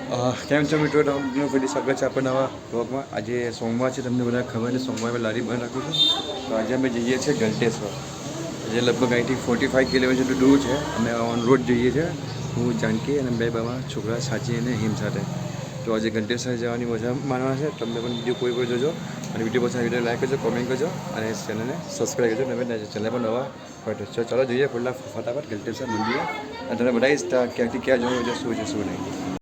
કેમ છો મિત્રો, તમને ફરી સ્વાગત છે આપણા નવા બ્લોગમાં। આજે સોમવાર છે, તમને બધા ખબર છે સોમવારે લારી બંધ રાખું છું। તો આજે અમે જઈએ છીએ ગલટેશ્વર, જે લગભગ અહીંથી 45 કિલોમીટર જેટલું દૂર છે। અમે ઓન રોડ જઈએ છીએ, હું જાનકી અને બે બાબા છોકરા સાચી અને હિમ સાથે। તો આજે ગલટેશ્વર જવાની મજા માણવાના છે। તમને પણ વિડીયો કોઈ પણ જોજો અને વિડીયો પસંદ વિડીયો લાઈક કરજો, કોમેન્ટ કરજો અને ચેનલને સબસ્ક્રાઈબ કરજો। તમે ચેનલ પર નવા હોય ચાલો જોઈએ ફટાફટ ગલટેશ્વર મંદિરે અને તમને બતાવીશ ક્યાંથી ક્યાં જવું છે, શું છે શું નહીં।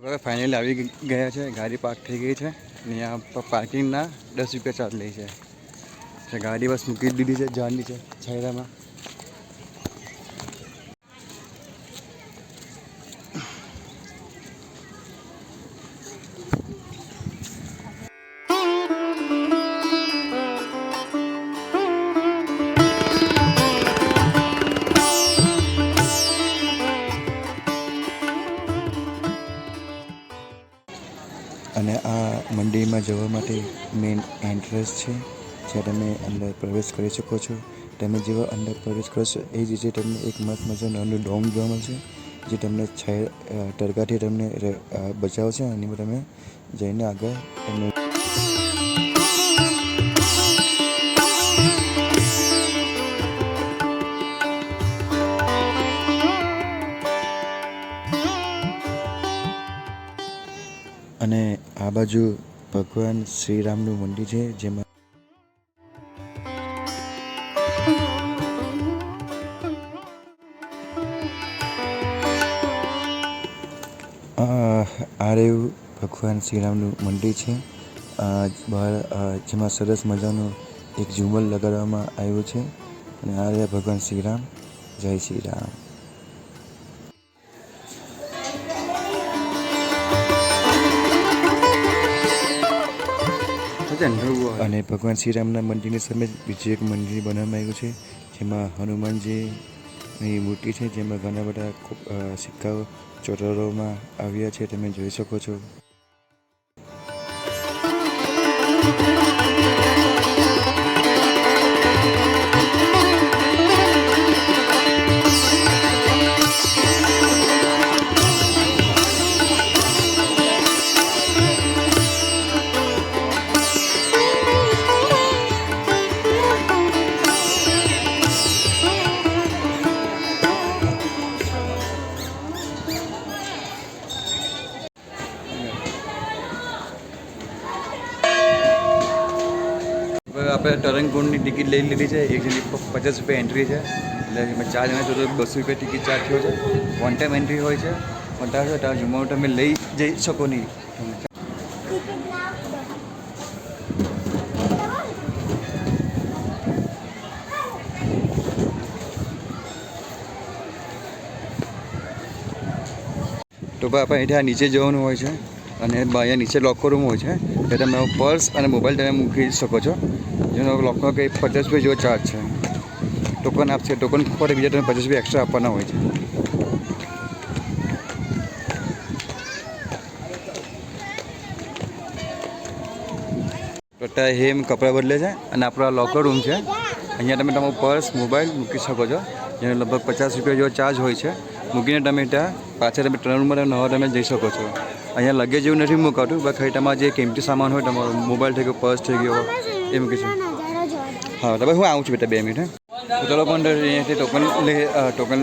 હવે ફાઇનલી આવી ગયા છે, ગાડી પાર્ક થઈ ગઈ છે। અહીંયા પાર્કિંગના 10 રૂપિયા ચાર્જ લે છે। ગાડી બસ મૂકી દીધી છે ઝાડની છે છાયડામાં। અને આ મંદિરમાં જવા માટે મેઇન એન્ટ્રન્સ છે, જ્યાં તમે અંદર પ્રવેશ કરી શકો છો। તમે જેવા અંદર પ્રવેશ કરશો એ જ રીતે તમને એક મસ્ત મજાનો નાનું ડોમ જોવા મળશે, જે તમને તડકાથી તમને બચાવશે। અને તમે જઈને આગળ તમને અને આ બાજુ ભગવાન શ્રીરામનું મંદિર છે, જેમાં આ રહ્યું ભગવાન શ્રીરામનું મંદિર છે। બહાર જેમાં સરસ મજાનું એક ઝુમર લગાડવામાં આવ્યું છે। અને આ રહ્યા ભગવાન શ્રીરામ। જય શ્રી રામ। અને ભગવાન શ્રીરામના મંદિરની સામે બીજું એક મંદિર બનાવવામાં આવ્યું છે, જેમાં હનુમાનજીની મૂર્તિ છે, જેમાં ઘણા બધા સિક્કાઓ ચોટાડવામાં આવ્યા છે, તમે જોઈ શકો છો। આપણે તરંગકુંડની ટિકિટ લઈ લીધી છે। એક જણની 50 રૂપિયા એન્ટ્રી છે, એટલે અમે 4 જણા છો તો 200 રૂપિયા ટિકિટ ચાર્જ થયો છે। વન ટાઈમ એન્ટ્રી હોય છે, પણ ત્યાં જમવાનું તમે લઈ જઈ શકો નહીં। તો ભાઈ આપણે અહીંથી નીચે જવાનું હોય છે, અને અહીંયા નીચે લોકર રૂમ હોય છે, ત્યાં તમે પર્સ અને મોબાઈલ તમે મૂકી શકો છો। જેનો લોકનો કંઈ 50 રૂપિયા જેવો ચાર્જ છે। ટોકન આપશે, ટોકન પર બીજા તમે 50 રૂપિયા એક્સ્ટ્રા આપવાના હોય છે। તો અત્યારે હેમ કપડાં બદલે છે અને આપણો લોકર રૂમ છે. અહીંયા તમે તમારું પર્સ મોબાઈલ મૂકી શકો છો, જેનો લગભગ 50 રૂપિયા જેવો ચાર્જ હોય છે. મૂકીને તમે ત્યાં પાછા તમે 3 રૂમમાં નવા તમે જઈ શકો છો. અહીંયા લગેજ એવું નથી મુકાતું, બસ ખાલી તમારો જે કિંમતી સામાન હોય, તમારો મોબાઈલ થઈ ગયો, પર્સ થઈ ગયો, એ મૂકી છે. હા તો ભાઈ હું આવું છું બેટા 2 મિનિટ. તો ચલો પણ અહીંયાથી ટોકન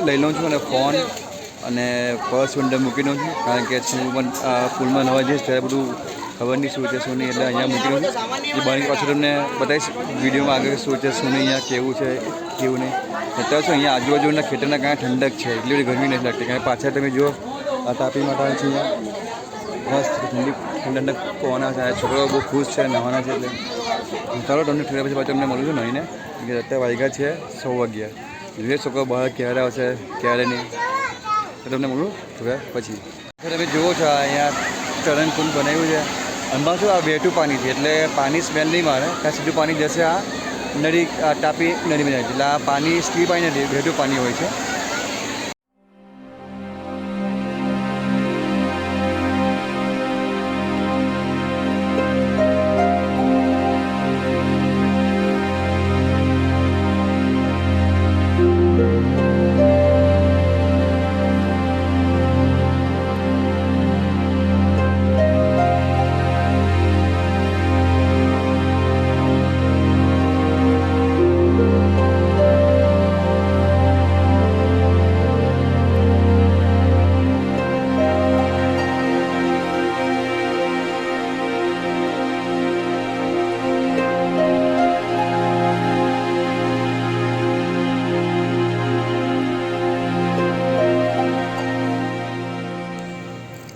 લઈ લઉં છું અને ફોન અને પર્સ અંદર મૂકી દઉં છું, કારણ કે હું પણ પુલમાં નવા જઈશ ત્યારે બધું ખબર નહીં શું છે શું નહીં, એટલે અહીંયા મૂકી દઉં છું. એ બારની પાછળ તમને બતાવીશ વિડીયોમાં આગળ શું છે શું નહીં, અહીંયા કેવું છે કેવું નહીં. અત્યારે શું અહીંયા આજુબાજુના ખેતરના કાંઈ ઠંડક છે, એટલી બધી ગરમી નથી લાગતી. કારણ કે પાછળ તમે જુઓ આ તાપી માટે છે, અહીંયા મસ્ત ઠંડક પવન છે. છોકરાઓ બહુ ખુશ છે, નવાના છે. એટલે ચાલો તમને થોડા પછી તમને મળું છું નહીંને, કે અત્યારે વાગ્યા છે 9 વાગ્યા. જોઈએ છોકરાઓ બહાર ક્યારે આવશે ક્યારે નહીં, તો તમને મળું થોડા પછી. તમે જુઓ છો અહીંયા તરણ કુંડ બનાવ્યું છે. આમાં શું આ વેઠું પાણી છે, એટલે પાણી સ્મેલ નહીં મારે, ત્યાં સીધું પાણી જશે આ નદી, આ તાપી નદીમાં જાય છે. એટલે આ પાણી સ્ટીલ પાણી નથી, વેઠું પાણી હોય છે.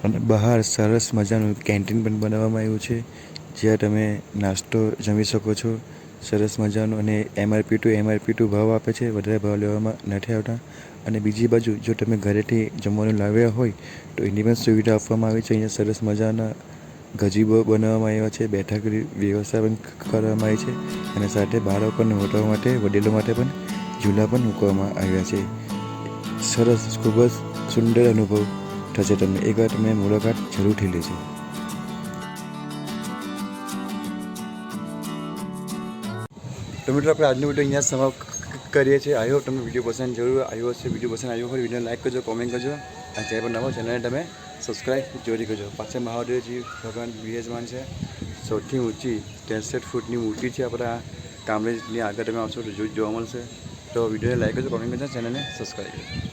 અને બહાર સરસ મજાનું કેન્ટીન પણ બનાવવામાં આવ્યું છે, જ્યાં તમે નાસ્તો જમી શકો છો સરસ મજાનું. અને MRP ટુ ભાવ આપે છે, વધારે ભાવ લેવામાં નથી આવતા. અને બીજી બાજુ જો તમે ઘરેથી જમવાનું લાવ્યા હોય તો એની પણ સુવિધા આપવામાં આવી છે. અહીંયા સરસ મજાના ગજીબો બનાવવામાં આવ્યા છે, બેઠકની વ્યવસ્થા પણ કરવામાં આવી છે. અને સાથે બાળકો અને મોટાઓ માટે, વડીલો માટે પણ ઝૂલા પણ મૂકવામાં આવ્યા છે. સરસ, ખૂબ જ સુંદર અનુભવ થશે તમને. એકવાર તમે મુલાકાત જરૂરથી લેજો. તો મિત્રો આપણે આજનો વિડીયો અહીંયા સમાપ્ત કરીએ છીએ. આઈ હોપ તમને વિડીયો પસંદ જરૂર આવ્યો હશે. વિડીયો પસંદ આવ્યો હોય વિડીયો લાઈક કરજો, કોમેન્ટ કરજો. આ ચેનલ પર નવો ચેનલને તમે સબસ્ક્રાઈબ જરૂરી કરજો. પાછળ મહાદેવજી ભગવાન બિરાજમાન છે. સૌથી ઊંચી 63 ફૂટની મૂર્તિ છે આપણા કામરેજની આગળ. તમે આવશો તો જોવા મળશે. તો વિડીયોને લાઈક કરજો, કોમેન્ટ કરજો, ચેનલને સબસ્ક્રાઈબ કરજો.